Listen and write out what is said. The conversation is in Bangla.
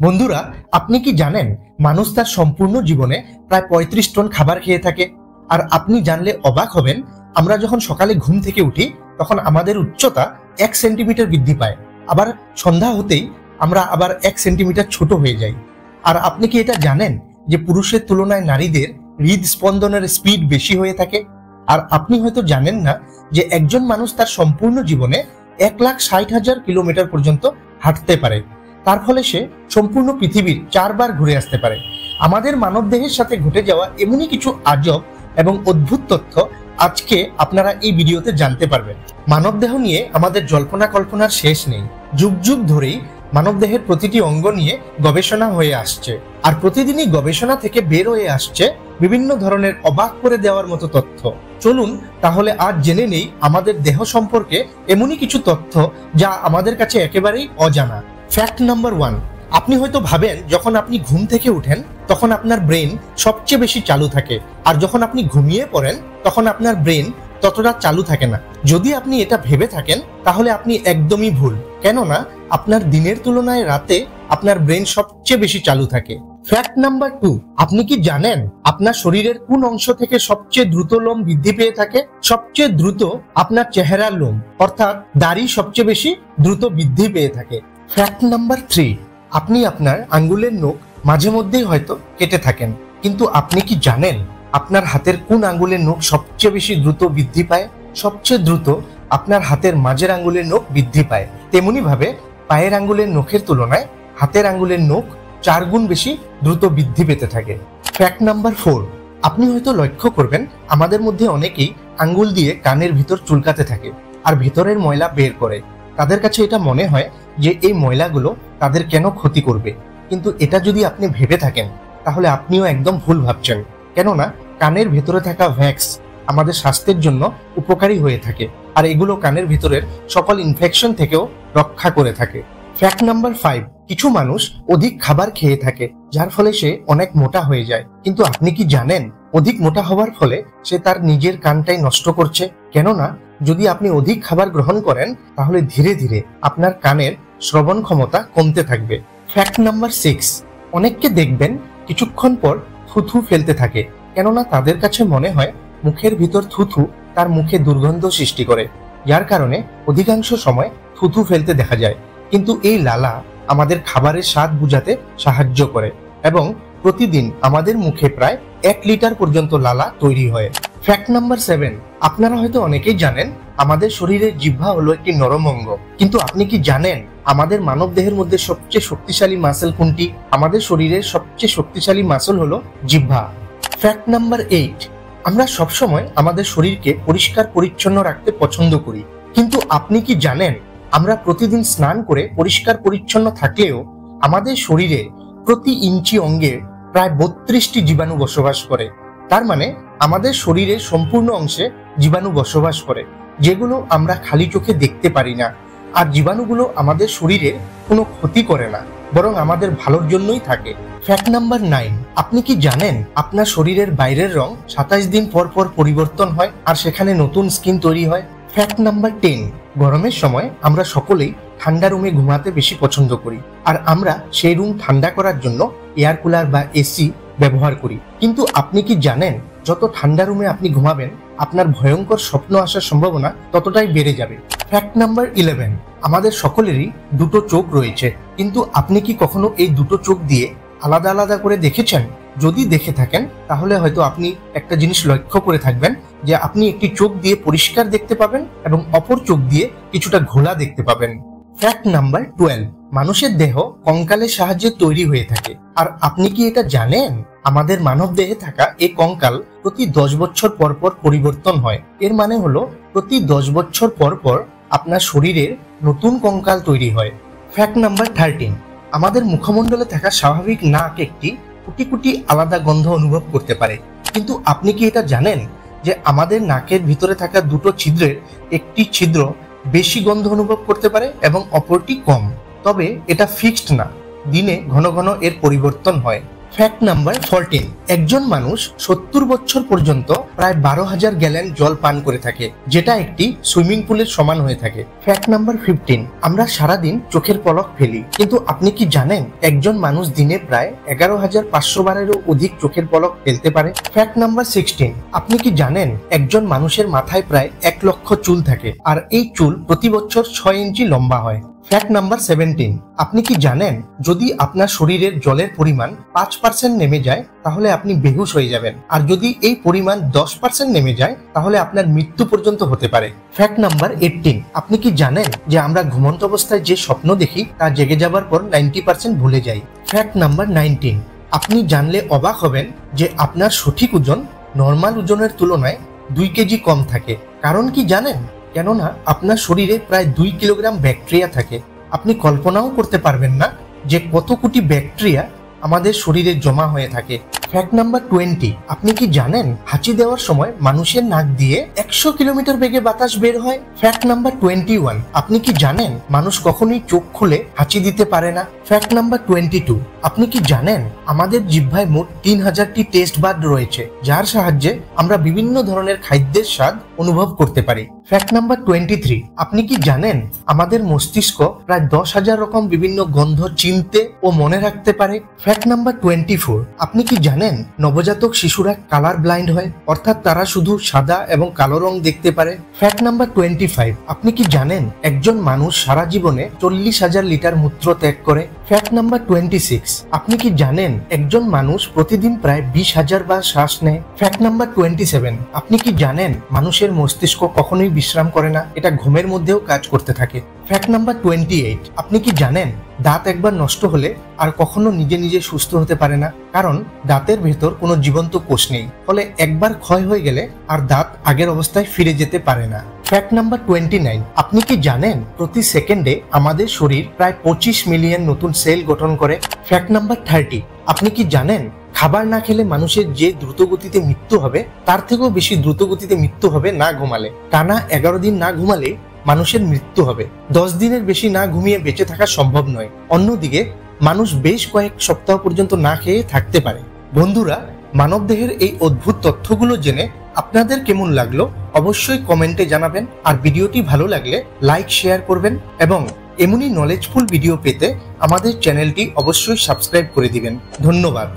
বন্ধুরা, আপনি কি জানেন মানুষ তার সম্পূর্ণ জীবনে প্রায় ৩৫ টন খাবার খেয়ে থাকে। আর আপনি জানলে অবাক হবেন, আমরা যখন সকালে ঘুম থেকে উঠি তখন আমাদের উচ্চতা ১ সেন্টিমিটার বৃদ্ধি পায়, আবার সন্ধ্যা হতেই আমরা আবার ১ সেন্টিমিটার ছোট হয়ে যাই। আর আপনি কি এটা জানেন যে পুরুষের তুলনায় নারীদের হৃদস্পন্দনের স্পিড বেশি হয়ে থাকে। আর আপনি হয়তো জানেন না যে একজন মানুষ তার সম্পূর্ণ জীবনে ১,৬০,০০০ কিলোমিটার পর্যন্ত হাঁটতে পারে। তার ফলে সে সম্পূর্ণ পৃথিবীর ৪ বার ঘুরে আসতে পারে। আমাদের মানবদেহের সাথে ঘটে যাওয়া এমনই কিছু আজব এবং অদ্ভুত তথ্য আজকে আপনারা এই ভিডিওতে জানতে পারবেন। মানবদেহ নিয়ে আমাদের জল্পনা কল্পনার শেষ নেই। যুগ যুগ ধরেই মানবদেহের প্রতিটি অঙ্গ নিয়ে গবেষণা হয়ে আসছে, আর প্রতিদিনই গবেষণা থেকে বের হয়ে আসছে বিভিন্ন ধরনের অবাক করে দেওয়ার মতো তথ্য। চলুন তাহলে আজ জেনে নেই আমাদের দেহ সম্পর্কে এমনই কিছু তথ্য যা আমাদের কাছে একেবারেই অজানা। ফ্যাক্ট নাম্বার 1, আপনি হয়তো ভাবেন যখন আপনি ঘুম থেকে উঠেন তখন আপনার ব্রেন সবচেয়ে বেশি চালু থাকে, আর যখন আপনি ঘুমিয়ে পড়েন তখন আপনার ব্রেন ততটা চালু থাকে না। যদি আপনি এটা ভেবে থাকেন তাহলে আপনি একদমই ভুল, কেননা আপনার দিনের তুলনায় রাতে আপনার ব্রেন সবচেয়ে বেশি চালু থাকে। ফ্যাক্ট নাম্বার 2, আপনি কি জানেন আপনার শরীরের কোন অংশ থেকে সবচেয়ে দ্রুত লোম বৃদ্ধি পেয়ে থাকে? সবচেয়ে দ্রুত আপনার চেহারার লোম, অর্থাৎ দাড়ি সবচেয়ে বেশি দ্রুত বৃদ্ধি পেয়ে থাকে। ফ্যাক্ট নাম্বার 3, আপনি আপনার আঙ্গুলের নখ মাঝে মধ্যেই হয়তো কেটে থাকেন, কিন্তু আপনি কি জানেন আপনার হাতের কোন আঙ্গুলের নখ সবচেয়ে বেশি দ্রুত বৃদ্ধি পায়? সবচেয়ে দ্রুত আপনার হাতের মাঝের আঙ্গুলের নখ বৃদ্ধি পায়। তেমনি ভাবে পায়ের আঙ্গুলের নখের তুলনায় হাতের আঙ্গুলের নখ 4 গুণ বেশি দ্রুত বৃদ্ধি পেতে থাকে। ফ্যাক্ট নাম্বার 4, আপনি হয়তো লক্ষ্য করবেন আমাদের মধ্যে অনেকেই আঙ্গুল দিয়ে কানের ভিতর চুলকাতে থাকে আর ভিতরের ময়লা বের করে। তাদের কাছে এটা মনে হয় যে এই ময়লাগুলো তাদের কেন ক্ষতি করবে, কিন্তু এটা যদি আপনি ভেবে থাকেন তাহলে আপনিও একদম ভুল ভাবছেন, কেননা কানের ভেতরে থাকা ভ্যাক্স আমাদের স্বাস্থ্যের জন্য উপকারী হয়ে থাকে, আর এগুলো কানের ভিতরের সকল ইনফেকশন থেকেও রক্ষা করে থাকে। ফ্যাক্ট নাম্বার 5, কিছু মানুষ অধিক খাবার খেয়ে থাকে যার ফলে সে অনেক মোটা হয়ে যায়, কিন্তু আপনি কি জানেন অধিক মোটা হওয়ার ফলে সে তার নিজের কানটাই নষ্ট করছে? কেননা যদি আপনি অধিক খাবার গ্রহণ করেন তাহলে ধীরে ধীরে আপনার কানের শ্রবণ ক্ষমতা কমতে থাকবে। ফ্যাক্ট নাম্বার 6, অনেককে দেখবেন কিছুক্ষণ পর থুথু ফেলতে থাকে, কেননা তাদের কাছে মনে হয় মুখের ভিতর থুথু তার মুখে দুর্গন্ধ সৃষ্টি করে, যার কারণে অধিকাংশ সময় থুথু ফেলতে দেখা যায়। কিন্তু এই লালা আমাদের খাবারের স্বাদ বুঝাতে সাহায্য করে এবং প্রতিদিন আমাদের মুখে প্রায় 1 লিটার পর্যন্ত লালা তৈরি হয়। ফ্যাক্ট নাম্বার 7, আপনারা হয়তো অনেকেই জানেন আমাদের শরীরের জিহ্বা হলো একটি নরম অঙ্গ, কিন্তু আপনি কি জানেন আমাদের মানব দেহের মধ্যে সবচেয়ে শক্তিশালী মাসল কোনটি? আমাদের শরীরের সবচেয়ে শক্তিশালী মাসল হলো জিহ্বা। ফ্যাক্ট নাম্বার 8, আমরা সবসময় আমাদের শরীরকে পরিষ্কার পরিচ্ছন্ন রাখতে পছন্দ করি, কিন্তু আপনি কি জানেন আমরা প্রতিদিন স্নান করে পরিষ্কার পরিচ্ছন্ন থাকলেও আমাদের শরীরে প্রতি ইঞ্চি অঙ্গে প্রায় 32টি জীবাণু বসবাস করে। তার মানে আমাদের শরীরের সম্পূর্ণ অংশে জীবাণু বসবাস করে, যেগুলো আমরা খালি চোখে দেখতে পারি না। আর জীবাণুগুলো আমাদের শরীরের কোনো ক্ষতি করে না, বরং আমাদের ভালোর জন্যই থাকে। ফ্যাক্ট নাম্বার 9, আপনি কি জানেন আপনার শরীরের বাইরের রং 27 দিন পর পর পরিবর্তন হয় আর সেখানে নতুন স্কিন তৈরি হয়? ফ্যাক্ট নাম্বার 10, গরমের সময় আমরা সকলেই ঠান্ডা রুমে ঘুমাতে বেশি পছন্দ করি, আর আমরা সেই রুম ঠান্ডা করার জন্য এয়ার কুলার বা এসি ব্যবহার করি। কিন্তু আপনি কি জানেন যত ঠান্ডা রুমে আপনি ঘুমাবেন আপনার ভয়ঙ্কর স্বপ্ন আসার সম্ভাবনা ততটাই বেড়ে যাবে। ফ্যাক্ট নাম্বার 11, আমাদের সকলেরই দুটো চোখ রয়েছে, কিন্তু আপনি কি কখনো এই দুটো চোখ দিয়ে আলাদা আলাদা করে দেখেছেন? যদি দেখে থাকেন তাহলে হয়তো আপনি একটা জিনিস লক্ষ্য করে থাকবেন যে আপনি একটি চোখ দিয়ে পরিষ্কার দেখতে পাবেন এবং অপর চোখ দিয়ে কিছুটা ঘোলা দেখতে পাবেন। ফ্যাক্ট নাম্বার 12, মানুষের দেহ কঙ্কালের সাহায্যে তৈরি হয়ে থাকে, আর আপনি কি এটা জানেন আমাদের মানব দেহে থাকা এই কঙ্কাল প্রতি 10 বছর পর পর পরিবর্তন হয়। এর মানে হলো প্রতি 10 বছর পর পর আপনার শরীরের নতুন কঙ্কাল তৈরি হয়। ফ্যাক্ট নাম্বার 13, আমাদের মুখমণ্ডলে থাকা স্বাভাবিক নাক একটি কোটি কোটি আলাদা গন্ধ অনুভব করতে পারে, কিন্তু আপনি কি এটা জানেন যে আমাদের নাকের ভিতরে থাকা দুটো ছিদ্রের একটি ছিদ্র বেশি গন্ধ অনুভব করতে পারে এবং অপরটি কম? তবে এটা ফিক্সড না, দিনে ঘন ঘন এর পরিবর্তন হয়। ফ্যাক্ট নাম্বার 14, একজন মানুষ 70 বছর পর্যন্ত প্রায় 12,000 গ্যালন জল পান করে থাকে, যেটা একটি সুইমিং পুলের সমান হয়ে থাকে। ফ্যাক্ট নাম্বার 15, আমরা সারাদিন চোখের পলক ফেলি, কিন্তু আপনি কি জানেন একজন মানুষ দিনে প্রায় 11,500 বারেরও অধিক চোখের পলক ফেলতে পারে। ফ্যাক্ট নাম্বার 16, আপনি কি জানেন একজন মানুষের মাথায় প্রায় 1 লক্ষ চুল থাকে, আর এই চুল প্রতি বছর 6 ইঞ্চি লম্বা হয়। ফ্যাক্ট নাম্বার 17, আপনি কি জানেন যদি আপনার শরীরের জলের পরিমাণ 5% নেমে যায় তাহলে আপনি বেহুশ হয়ে যাবেন, আর যদি এই পরিমাণ 10% নেমে যায় তাহলে আপনার মৃত্যু পর্যন্ত হতে পারে। ফ্যাক্ট নাম্বার 18, আপনি কি জানেন যে আমরা ঘুমন্ত অবস্থায় যে স্বপ্ন দেখি তা জেগে যাবার পর 90% ভুলে যাই। ফ্যাক্ট নাম্বার 19, আপনি জানলে অবাক হবেন যে আপনার সঠিক ওজন নর্মাল ওজনের তুলনায় 2 কেজি কম থাকে। কারণ কি জানেন? কেননা আপনার শরীরে প্রায় 2 কিলোগ্রাম ব্যাকটেরিয়া থাকে। আপনি কল্পনাও করতে পারবেন না যে কত কোটি ব্যাকটেরিয়া আমাদের শরীরে জমা হয়ে থাকে। ফ্যাক্ট নাম্বার 20, আপনি কি জানেন হাঁচি দেওয়ার সময় মানুষের নাক দিয়ে 100 কিলোমিটার বেগে বাতাস বের হয়। ফ্যাক্ট নাম্বার 21, আপনি কি জানেন মানুষ কখনোই চোখ খুলে হাঁচি দিতে পারে না। ফ্যাক্ট নাম্বার 22, আপনি কি জানেন আমাদের জিহ্বায় মোট 3000টি টেস্ট বাড রয়েছে, যার সাহায্যে আমরা বিভিন্ন ধরনের খাদ্যের স্বাদ অনুভব করতে পারি। ফ্যাক্ট নাম্বার 23, আপনি কি জানেন আমাদের মস্তিষ্ক প্রায় 10,000 রকম বিভিন্ন গন্ধ চিনতে ও মনে রাখতে পারে। ফ্যাক্ট নাম্বার 24, আপনি কি জানেন নবজাতক শিশুরা কালার ব্লাইন্ড হয়, অর্থাৎ তারা শুধু সাদা এবং কালো রং দেখতে পারে। ফ্যাক্ট নাম্বার 25, আপনি কি জানেন একজন মানুষ সারা জীবনে 40,000 লিটার মূত্র ত্যাগ করে। ফ্যাক্ট নাম্বার 26, আপনি কি জানেন একজন মানুষ প্রতিদিন প্রায় 20,000 বার শ্বাস নেয়। ফ্যাক্ট নাম্বার 27, আপনি কি জানেন মানুষের মস্তিষ্ক কখনোই বিশ্রাম করে না, এটা ঘুমের মধ্যেও কাজ করতে থাকে। ফ্যাক্ট নাম্বার 28, আপনি কি জানেন দাঁত একবার নষ্ট হলে আর কখনো নিজে নিজে সুস্থ হতে পারে না, কারণ দাঁতের ভেতর কোনো জীবন্ত কোষ নেই, ফলে একবার ক্ষয় হয়ে গেলে আর দাঁত আগের অবস্থায় ফিরে যেতে পারে না। ফ্যাক্ট নাম্বার 29, আপনি কি জানেন প্রতি সেকেন্ডে আমাদের শরীর প্রায় 25 মিলিয়ন নতুন সেল গঠন করে। ফ্যাক্ট নাম্বার 30, আপনি কি জানেন খাবার না খেলে মানুষের যে দ্রুত গতিতে মৃত্যু হবে তার থেকেও বেশি দ্রুত গতিতে মৃত্যু হবে না ঘুমালে। টানা 11 দিন না ঘুমালে মানুষের মৃত্যু হবে। 10 দিনের বেশি না ঘুমিয়ে বেঁচে থাকা সম্ভব নয়। অন্যদিকে মানুষ বেশ কয়েক সপ্তাহ পর্যন্ত না খেয়ে থাকতে পারে। বন্ধুরা, মানবদেহের এই অদ্ভুত তথ্যগুলো জেনে আপনাদের কেমন লাগলো অবশ্যই কমেন্টে জানাবেন, আর ভিডিওটি ভালো লাগলে লাইক শেয়ার করবেন, এবং এমনই নলেজফুল ভিডিও পেতে আমাদের চ্যানেলটি অবশ্যই সাবস্ক্রাইব করে দিবেন। ধন্যবাদ।